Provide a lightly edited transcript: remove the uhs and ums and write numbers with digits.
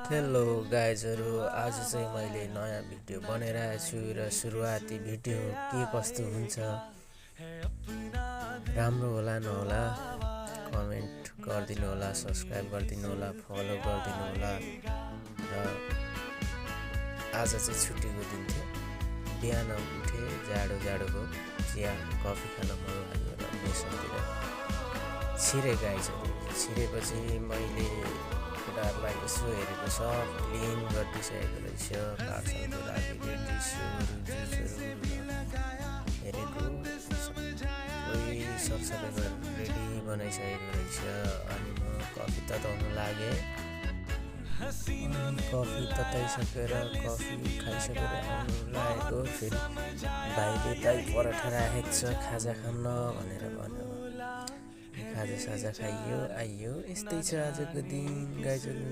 Hello गाइजहरू, आज चाहिँ मैले नयाँ भिडियो बनाइरहेको छु र सुरुवाती भिडियो के कस्तो हुन्छ राम्रो होला नहोला कमेन्ट गरिदिनु होला, सब्सक्राइब गरिदिनु होला, फलो गरिदिनु होला। र आज चाहिँ छुट्टीको दिन थियो, बिहान उठे, जाडो भयो, चिया कफी खान मन लाग्यो र मेसतिर छिरे गाइजहरू। छिरेपछि मैले कुराहरूलाई यसो हेरेको सब क्लिन गरिदिइसकेको रहेछ। पार्सलको लागि डिसहरू जुसहरू हेरेको सबै सरसफाइ गरेर रेडी बनाइसकेको रहेछ। अनि म कफी तताउनु लागेँ। कफी तताइसकेर कफी खाइसकेर आउनु लागेको, फेरि भाइले दाइ पराठा राखेको छ खाजा खान्न भनेर भन्यो। खाजा साजा खाइयो आइयो, यस्तै छ आजको दिन गाइजहरू।